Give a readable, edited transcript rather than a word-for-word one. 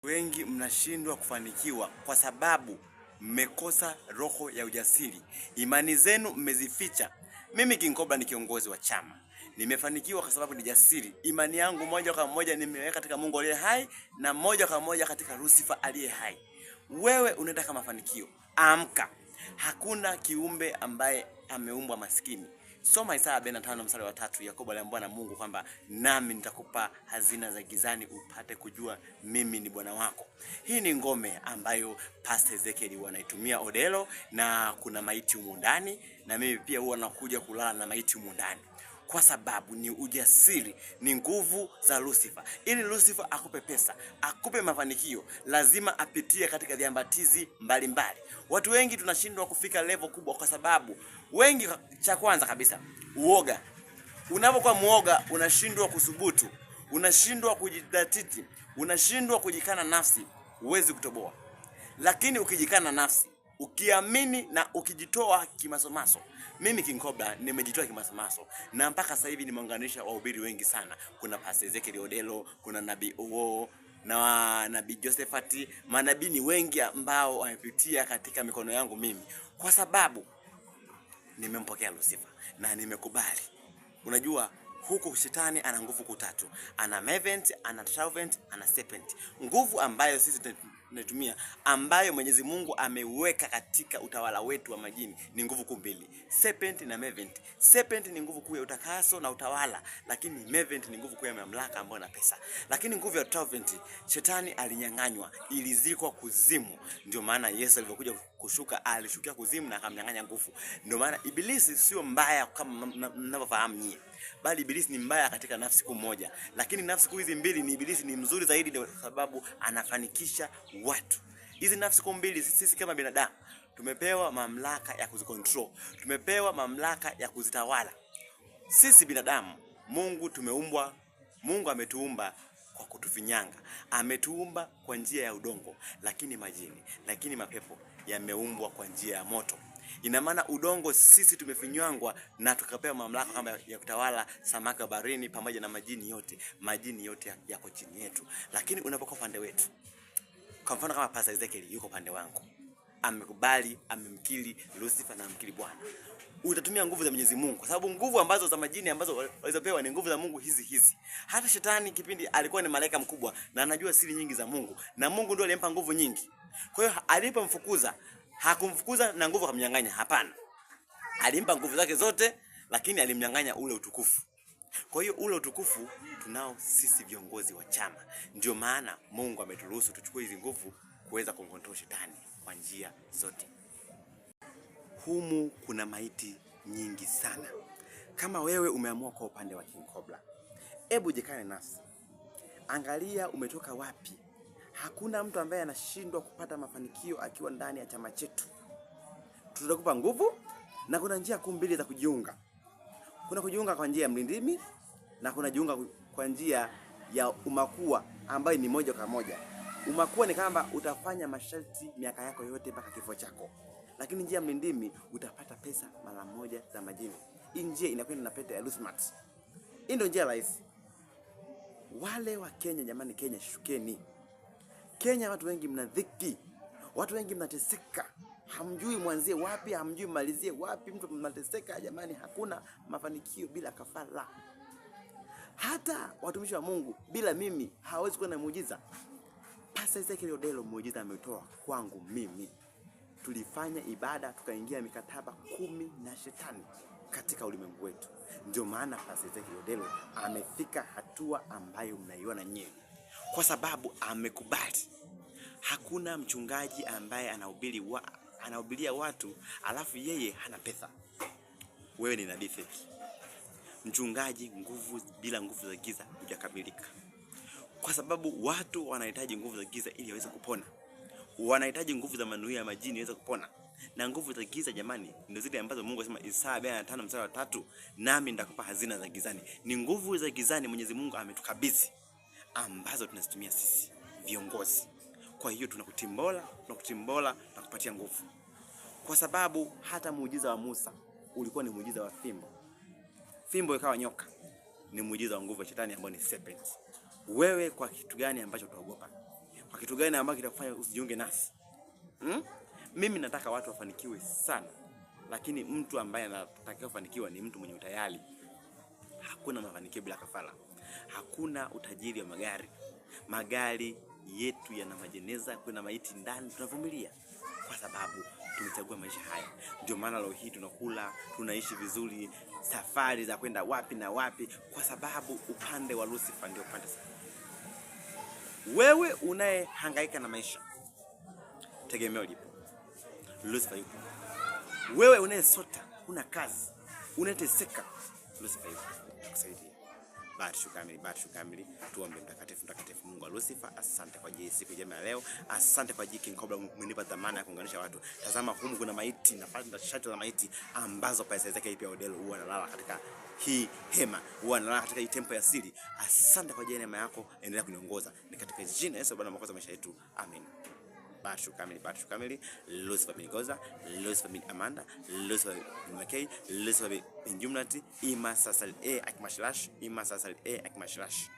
Wengi mnashindwa kufanikiwa kwa sababu mmekosa roho ya ujasiri. Imani zenu mmezificha. Mimi King Cobra ni kiongozi wa chama. Nimefanikiwa kwa sababu ni jasiri. Imani yangu moja kwa moja nimeweka katika Mungu aliye hai na moja kwa moja katika Lucifer aliye hai. Wewe unataka mafanikio. Amka. Hakuna kiumbe ambaye ameumbwa maskini. Soma Isaya 45 mstari wa 3. Yakobo aliambiwa na Mungu kwamba nami nitakupa hazina za gizani upate kujua mimi ni Bwana wako. Hii ni ngome ambayo Pastor Ezekiel wanaitumia Odelo, na kuna maiti humu ndani, na mimi pia huwa nakuja kulala na maiti humu ndani. Kwa sababu ni ujasiri, ni nguvu za Lucifer. Ili Lucifer akupe pesa, akupe mafanikio, lazima apitie katika viambatizi mbalimbali. Watu wengi tunashindwa kufika level kubwa kwa sababu wengi, cha kwanza kabisa, uoga. Unapokuwa muoga unashindwa kusubutu, unashindwa kujidhatiti, unashindwa kujikana nafsi, huwezi kutoboa. Lakini ukijikana nafsi, ukiamini na ukijitoa kimasomaso. Mimi King Cobra nimejitoa kimasomaso, na mpaka sasa hivi nimeunganisha wahubiri wengi sana. Kuna Pastor Ezekiel Odelo, kuna Nabii Uwo na Nabii Josephati. Manabii ni wengi ambao wamepitia katika mikono yangu mimi, kwa sababu nimempokea Lucifer na nimekubali. Unajua huku shetani ana nguvu tatu. Ana Mavent, ana Serpent, ana Serpent. Nguvu ambayo sisi tunatumia, ambayo Mwenyezi Mungu ameweka katika utawala wetu wa majini, ni nguvu mbili, Serpent na Mavent. Serpent ni nguvu kuu ya utakaso na utawala, lakini Mavent ni nguvu kuu ya mamlaka ambayo na pesa. Lakini nguvu ya Serpent shetani alinyang'anywa, ilizikwa kuzimu. Ndio maana Yesu alipokuja kushuka alishukia kuzimu na akamnyang'anya nguvu. Ndio maana Ibilisi sio mbaya kama mnavyofahamu nyie, bali Ibilisi ni mbaya katika nafsi kuu moja. Lakini nafsi kuu hizi mbili ni Ibilisi ni mzuri zaidi, kwa sababu anafanikisha watu. Hizi nafsi kuu mbili sisi kama binadamu tumepewa mamlaka ya kuzikontrol, tumepewa mamlaka ya kuzitawala. Sisi binadamu, Mungu ametuumba kwa kutufinyanga. Ametuumba kwa njia ya udongo, lakini majini, lakini mapepo yameumbwa kwa njia ya moto. Ina maana udongo sisi tumefinywangwa na tukapewa mamlaka kama ya kutawala samaki wa baharini pamoja na majini yote. Majini yote yako chini yetu. Lakini unapokuwa pande wetu, kwa mfano kama Pastor Ezekiel yuko pande wangu, amekubali, amemkiri Lucifer na amkiri Bwana, utatumia nguvu za Mwenyezi Mungu, kwa sababu nguvu ambazo za majini ambazo walizopewa ni nguvu za Mungu hizi. Hata shetani kipindi alikuwa ni malaika mkubwa na anajua siri nyingi za Mungu, na Mungu ndio alimpa nguvu nyingi. Kwa hiyo alipomfukuza, hakumfukuza na nguvu akamnyang'anya, hapana. Alimpa nguvu zake zote, lakini alimnyang'anya ule utukufu. Kwa hiyo ule utukufu tunao sisi viongozi wa chama. Ndio maana Mungu ameturuhusu tuchukue hizi nguvu kuweza kumcontrol shetani kwa njia zote. Humu kuna maiti nyingi sana. Kama wewe umeamua kwa upande wa King Cobra, hebu jikane nafsi. Angalia umetoka wapi. Hakuna mtu ambaye anashindwa kupata mafanikio akiwa ndani ya chama chetu. Tutakupa nguvu, na kuna njia kuu mbili za kujiunga. Kuna kujiunga kwa njia ya mlindimi, na kuna kujiunga kwa njia ya umakua ambayo ni moja kwa moja. Umakua ni kama utafanya masharti miaka yako yote mpaka kifo chako. Lakini njia ya mlindimi utapata pesa mara moja za majini. Hii njia inakwenda na pete ya Lucifer. Hii ndio njia rahisi. Wale wa Kenya, jamani, Kenya shukeni. Kenya watu wengi mna dhiki. Watu wengi mnateseka. Hamjui mwanzie wapi, hamjui malizie wapi. Mtu mnateseka jamani, hakuna mafanikio bila kafara. Hata watumishi wa Mungu bila mimi hawezi kuwa na muujiza. Pastor Ezekiel Odelo muujiza ametoa kwangu mimi. Tulifanya ibada, tukaingia mikataba 10 na shetani katika ulimwengu wetu. Ndio maana Pastor Ezekiel Odelo amefika hatua ambayo mnaiona nyewe, kwa sababu amekubali. Hakuna mchungaji ambaye anahubiria watu alafu yeye hana pesa. Wewe ni nabii feki. Mchungaji bila nguvu za giza hujakamilika, kwa sababu watu wanahitaji nguvu za giza ili waweze kupona. Wanahitaji nguvu za manuia ya majini waweze kupona. Na nguvu za giza jamani, ndio zile ambazo Mungu anasema Isaya 45 mstari wa 3, nami nitakupa hazina za gizani. Ni nguvu za gizani Mwenyezi Mungu ametukabidhi, ambazo tunazitumia sisi viongozi. Kwa hiyo tunakutimbola na kupatia nguvu. Kwa sababu hata muujiza wa Musa ulikuwa ni muujiza wa fimbo. Fimbo ikawa nyoka. Ni muujiza wa nguvu ya shetani ambayo ni serpent. Wewe kwa kitu gani ambacho utaogopa? Kwa kitu gani ambacho kitakufanya usijiunge nasi? Mimi nataka watu wafanikiwe sana. Lakini mtu ambaye anataka kufanikiwa ni mtu mwenye utayari. Hakuna mafanikio bila kafara. Hakuna utajiri wa magari. Magari yetu yana majeneza, kuna maiti ndani, tunavumilia kwa sababu tumechagua maisha haya. Ndio maana leo hii tunakula, tunaishi vizuri, safari za kwenda wapi na wapi, kwa sababu upande wa Lucifer ndio upande sahihi. Wewe unayehangaika na maisha, tegemeo lipo. Lucifer yupo. Wewe unayesota, una kazi, unateseka, Lucifer yupo kusaidia. Barishu kamili, tuombe. Mtakatifu Mungu wa Lucifer, asante kwa ajili siku njema ya leo. Asante kwa ajili King Cobra, umenipa dhamana ya kuunganisha watu. Tazama humu kuna maiti na panda shati za maiti ambazo pesa zake pia Odelo huwa analala katika hii hema, huwa analala katika hii tempo ya siri. Asante kwa ajili neema yako, endelea kuniongoza. Ni katika jina la Yesu Bwana mwokozi maisha yetu. Amen. Barishu kamili, Lucifer bin Goza, Lucifer bin Amanda, Lucifer bin Makei, Lucifer bin Jumlati, Ima Sasal A Akmashlash, Ima Sasal A Akmashlash.